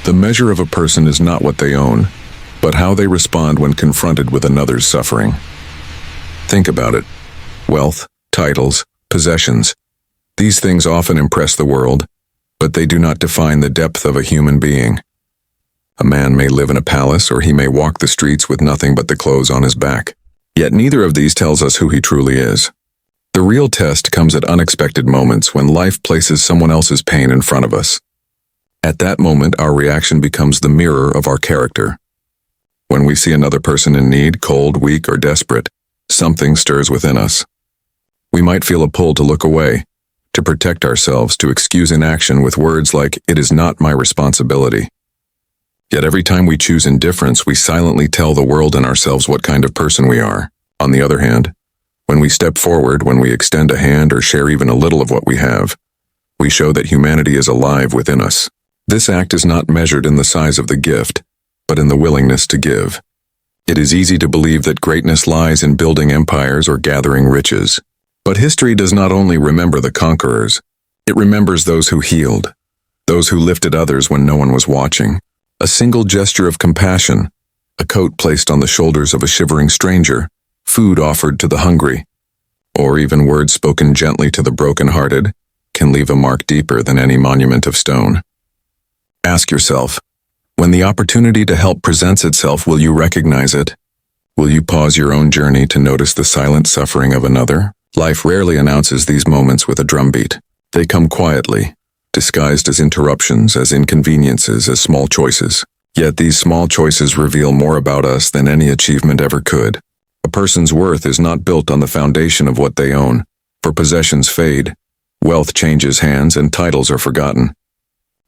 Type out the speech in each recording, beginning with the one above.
The measure of a person is not what they own, but how they respond when confronted with another's suffering. Think about it. Wealth, titles, possessions. These things often impress the world, but they do not define the depth of a human being. A man may live in a palace, or he may walk the streets with nothing but the clothes on his back. Yet neither of these tells us who he truly is. The real test comes at unexpected moments when life places someone else's pain in front of us. At that moment, our reaction becomes the mirror of our character. When we see another person in need, cold, weak, or desperate, something stirs within us. We might feel a pull to look away, to protect ourselves, to excuse inaction with words like, "It is not my responsibility." Yet every time we choose indifference, we silently tell the world and ourselves what kind of person we are. On the other hand, when we step forward, when we extend a hand or share even a little of what we have, we show that humanity is alive within us. This act is not measured in the size of the gift, but in the willingness to give. It is easy to believe that greatness lies in building empires or gathering riches. But history does not only remember the conquerors, it remembers those who healed, those who lifted others when no one was watching. A single gesture of compassion, a coat placed on the shoulders of a shivering stranger, food offered to the hungry, or even words spoken gently to the broken-hearted, can leave a mark deeper than any monument of stone. Ask yourself, when the opportunity to help presents itself, will you recognize it? Will you pause your own journey to notice the silent suffering of another? Life rarely announces these moments with a drumbeat. They come quietly, disguised as interruptions, as inconveniences, as small choices. Yet these small choices reveal more about us than any achievement ever could. A person's worth is not built on the foundation of what they own, for possessions fade, wealth changes hands, and titles are forgotten.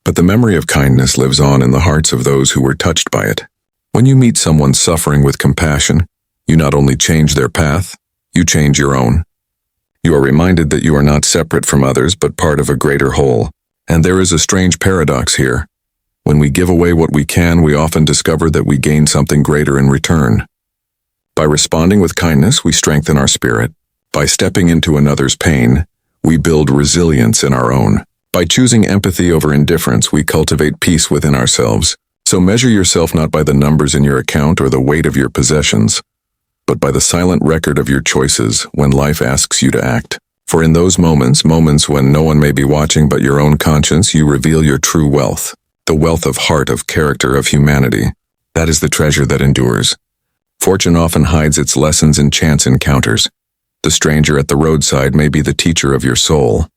But the memory of kindness lives on in the hearts of those who were touched by it. When you meet someone suffering with compassion, you not only change their path, you change your own. You are reminded that you are not separate from others, but part of a greater whole. And there is a strange paradox here. When we give away what we can, we often discover that we gain something greater in return. By responding with kindness, we strengthen our spirit. By stepping into another's pain, we build resilience in our own. By choosing empathy over indifference, we cultivate peace within ourselves. So measure yourself not by the numbers in your account or the weight of your possessions, but by the silent record of your choices when life asks you to act. For in those moments when no one may be watching but your own conscience, you reveal your true wealth, the wealth of heart, of character, of humanity. That is the treasure that endures. Fortune often hides its lessons in chance encounters. The stranger at the roadside may be the teacher of your soul.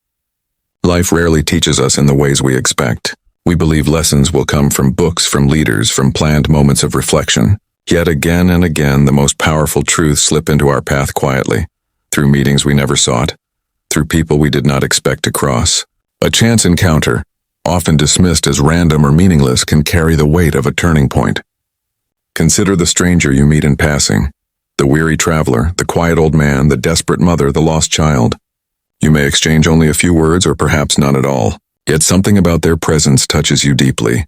Life rarely teaches us in the ways we expect. We believe lessons will come from books, from leaders, from planned moments of reflection. Yet again and again, the most powerful truths slip into our path quietly, through meetings we never sought, through people we did not expect to cross. A chance encounter, often dismissed as random or meaningless, can carry the weight of a turning point. Consider the stranger you meet in passing, the weary traveler, the quiet old man, the desperate mother, the lost child. You may exchange only a few words or perhaps none at all, yet something about their presence touches you deeply,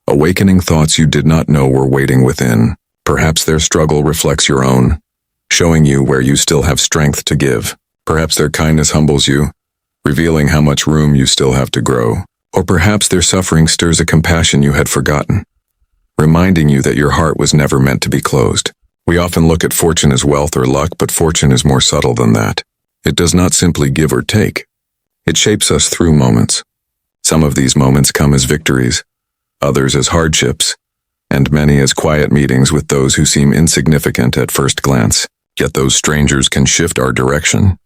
awakening thoughts you did not know were waiting within. Perhaps their struggle reflects your own, showing you where you still have strength to give. Perhaps their kindness humbles you, revealing how much room you still have to grow. Or perhaps their suffering stirs a compassion you had forgotten, reminding you that your heart was never meant to be closed. We often look at fortune as wealth or luck, but fortune is more subtle than that. It does not simply give or take. It shapes us through moments. Some of these moments come as victories, others as hardships, and many as quiet meetings with those who seem insignificant at first glance. Yet those strangers can shift our direction,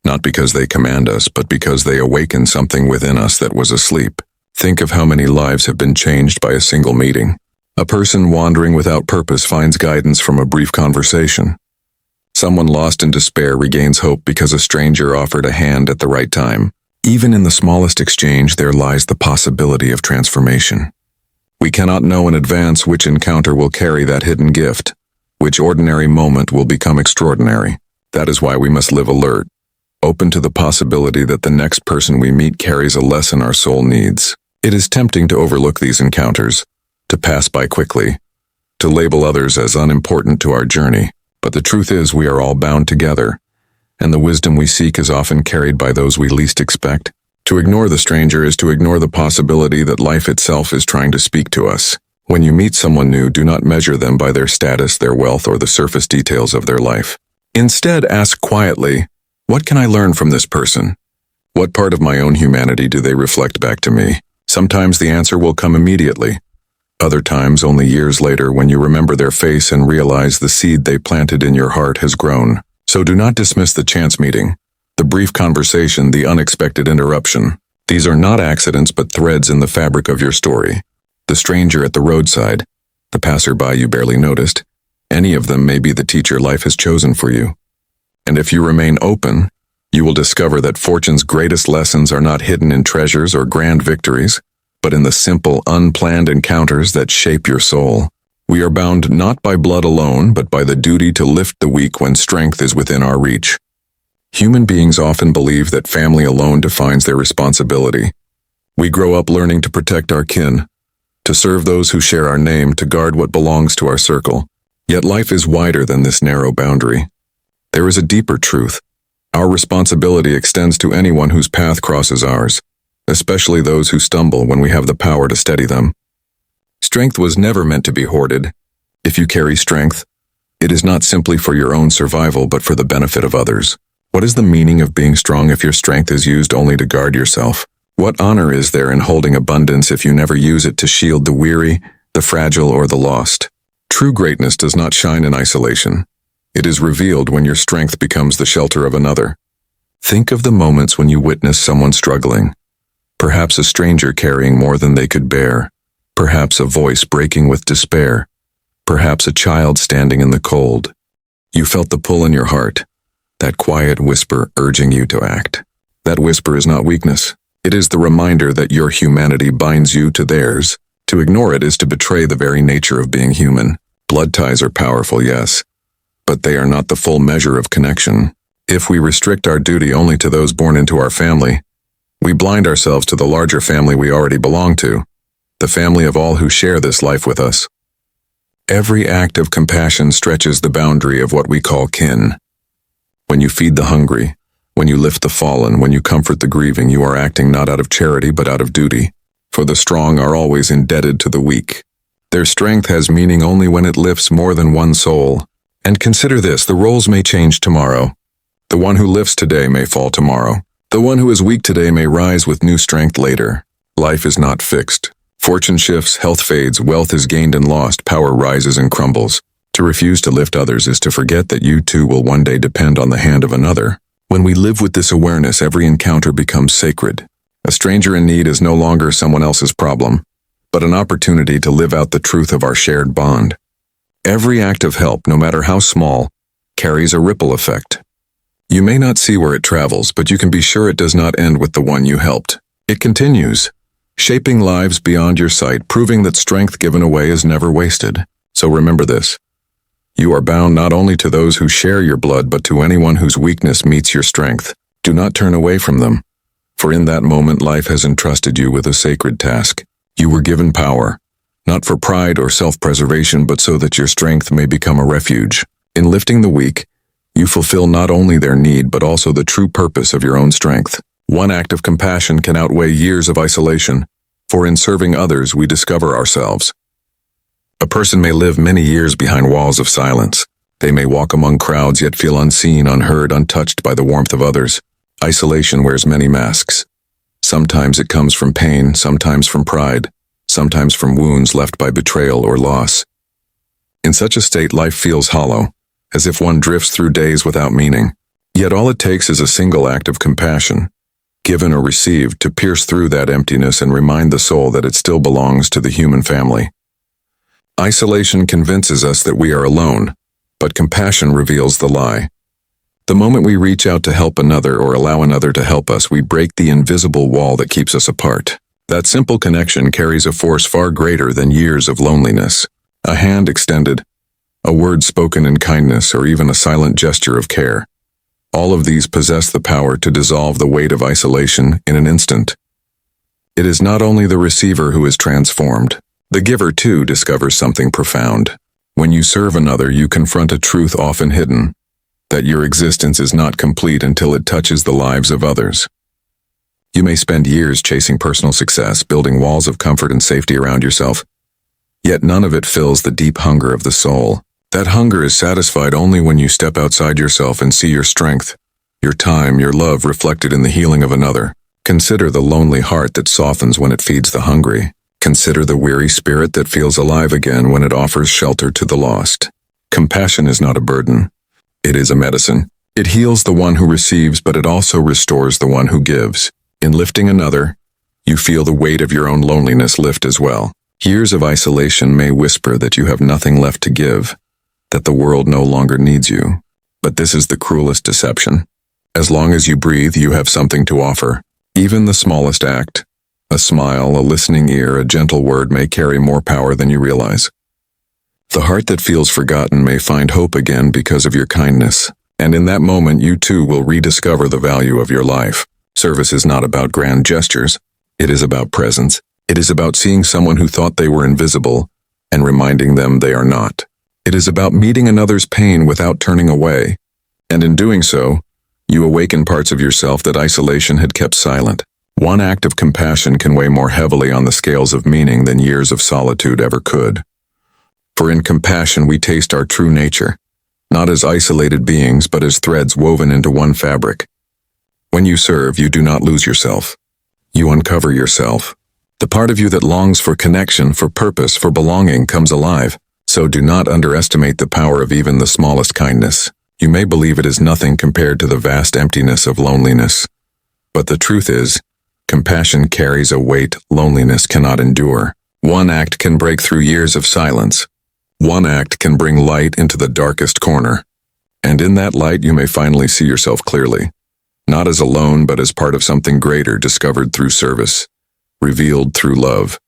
not because they command us, but because they awaken something within us that was asleep. Think of how many lives have been changed by a single meeting. A person wandering without purpose finds guidance from a brief conversation. Someone lost in despair regains hope because a stranger offered a hand at the right time. Even in the smallest exchange, there lies the possibility of transformation. We cannot know in advance which encounter will carry that hidden gift, which ordinary moment will become extraordinary. That is why we must live alert, open to the possibility that the next person we meet carries a lesson our soul needs. It is tempting to overlook these encounters, to pass by quickly, to label others as unimportant to our journey. But the truth is, we are all bound together, and the wisdom we seek is often carried by those we least expect. To ignore the stranger is to ignore the possibility that life itself is trying to speak to us. When you meet someone new, do not measure them by their status, their wealth, or the surface details of their life. Instead, ask quietly, what can I learn from this person? What part of my own humanity do they reflect back to me? Sometimes the answer will come immediately. Other times, only years later, when you remember their face and realize the seed they planted in your heart has grown. So do not dismiss the chance meeting, the brief conversation, the unexpected interruption. These are not accidents but threads in the fabric of your story. The stranger at the roadside, the passerby you barely noticed, any of them may be the teacher life has chosen for you. And if you remain open, you will discover that fortune's greatest lessons are not hidden in treasures or grand victories, but in the simple, unplanned encounters that shape your soul. We are bound not by blood alone, but by the duty to lift the weak when strength is within our reach. Human beings often believe that family alone defines their responsibility. We grow up learning to protect our kin, to serve those who share our name, to guard what belongs to our circle. Yet life is wider than this narrow boundary. There is a deeper truth. Our responsibility extends to anyone whose path crosses ours, especially those who stumble when we have the power to steady them. Strength was never meant to be hoarded. If you carry strength, it is not simply for your own survival but for the benefit of others. What is the meaning of being strong if your strength is used only to guard yourself? What honor is there in holding abundance if you never use it to shield the weary, the fragile, or the lost? True greatness does not shine in isolation. It is revealed when your strength becomes the shelter of another. Think of the moments when you witness someone struggling. Perhaps a stranger carrying more than they could bear. Perhaps a voice breaking with despair. Perhaps a child standing in the cold. You felt the pull in your heart, that quiet whisper urging you to act. That whisper is not weakness. It is the reminder that your humanity binds you to theirs. To ignore it is to betray the very nature of being human. Blood ties are powerful, yes, but they are not the full measure of connection. If we restrict our duty only to those born into our family, we blind ourselves to the larger family we already belong to, the family of all who share this life with us. Every act of compassion stretches the boundary of what we call kin. When you feed the hungry, when you lift the fallen, when you comfort the grieving, you are acting not out of charity but out of duty. For the strong are always indebted to the weak. Their strength has meaning only when it lifts more than one soul. And consider this, the roles may change tomorrow. The one who lifts today may fall tomorrow. The one who is weak today may rise with new strength later. Life is not fixed. Fortune shifts, health fades, wealth is gained and lost, power rises and crumbles. To refuse to lift others is to forget that you too will one day depend on the hand of another. When we live with this awareness, every encounter becomes sacred. A stranger in need is no longer someone else's problem, but an opportunity to live out the truth of our shared bond. Every act of help, no matter how small, carries a ripple effect. You may not see where it travels, but you can be sure it does not end with the one you helped. It continues, shaping lives beyond your sight, proving that strength given away is never wasted. So remember this. You are bound not only to those who share your blood, but to anyone whose weakness meets your strength. Do not turn away from them, for in that moment life has entrusted you with a sacred task. You were given power, not for pride or self-preservation, but so that your strength may become a refuge. In lifting the weak, you fulfill not only their need, but also the true purpose of your own strength. One act of compassion can outweigh years of isolation, for in serving others we discover ourselves. A person may live many years behind walls of silence. They may walk among crowds yet feel unseen, unheard, untouched by the warmth of others. Isolation wears many masks. Sometimes it comes from pain, sometimes from pride, sometimes from wounds left by betrayal or loss. In such a state, life feels hollow, as if one drifts through days without meaning. Yet all it takes is a single act of compassion, given or received, to pierce through that emptiness and remind the soul that it still belongs to the human family. Isolation convinces us that we are alone, but compassion reveals the lie. The moment we reach out to help another or allow another to help us, we break the invisible wall that keeps us apart. That simple connection carries a force far greater than years of loneliness. A hand extended, a word spoken in kindness, or even a silent gesture of care. All of these possess the power to dissolve the weight of isolation in an instant. It is not only the receiver who is transformed. The giver, too, discovers something profound. When you serve another, you confront a truth often hidden, that your existence is not complete until it touches the lives of others. You may spend years chasing personal success, building walls of comfort and safety around yourself. Yet none of it fills the deep hunger of the soul. That hunger is satisfied only when you step outside yourself and see your strength, your time, your love reflected in the healing of another. Consider the lonely heart that softens when it feeds the hungry. Consider the weary spirit that feels alive again when it offers shelter to the lost. Compassion is not a burden. It is a medicine. It heals the one who receives, but it also restores the one who gives. In lifting another, you feel the weight of your own loneliness lift as well. Years of isolation may whisper that you have nothing left to give, that the world no longer needs you. But this is the cruelest deception. As long as you breathe, you have something to offer. Even the smallest act, a smile, a listening ear, a gentle word may carry more power than you realize. The heart that feels forgotten may find hope again because of your kindness, and in that moment you too will rediscover the value of your life. Service is not about grand gestures. It is about presence. It is about seeing someone who thought they were invisible and reminding them they are not. It is about meeting another's pain without turning away, and in doing so, you awaken parts of yourself that isolation had kept silent. One act of compassion can weigh more heavily on the scales of meaning than years of solitude ever could. For in compassion we taste our true nature, not as isolated beings but as threads woven into one fabric. When you serve, you do not lose yourself. You uncover yourself. The part of you that longs for connection, for purpose, for belonging comes alive. So do not underestimate the power of even the smallest kindness. You may believe it is nothing compared to the vast emptiness of loneliness. But the truth is, compassion carries a weight loneliness cannot endure. One act can break through years of silence. One act can bring light into the darkest corner. And in that light you may finally see yourself clearly. Not as alone, but as part of something greater, discovered through service, revealed through love.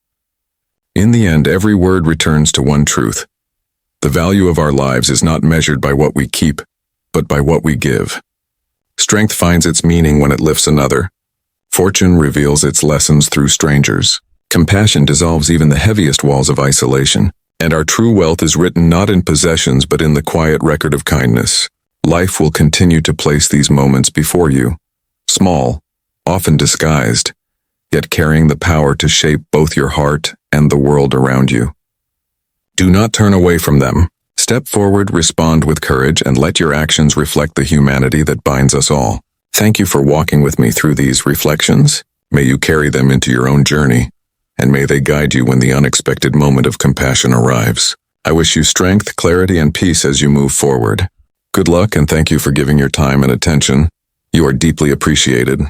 In the end, every word returns to one truth. The value of our lives is not measured by what we keep, but by what we give. Strength finds its meaning when it lifts another. Fortune reveals its lessons through strangers. Compassion dissolves even the heaviest walls of isolation. And our true wealth is written not in possessions but in the quiet record of kindness. Life will continue to place these moments before you. Small, often disguised, yet carrying the power to shape both your heart and the world around you. Do not turn away from them. Step forward, respond with courage, and let your actions reflect the humanity that binds us all. Thank you for walking with me through these reflections. May you carry them into your own journey, and may they guide you when the unexpected moment of compassion arrives. I wish you strength, clarity, and peace as you move forward. Good luck, and thank you for giving your time and attention. You are deeply appreciated.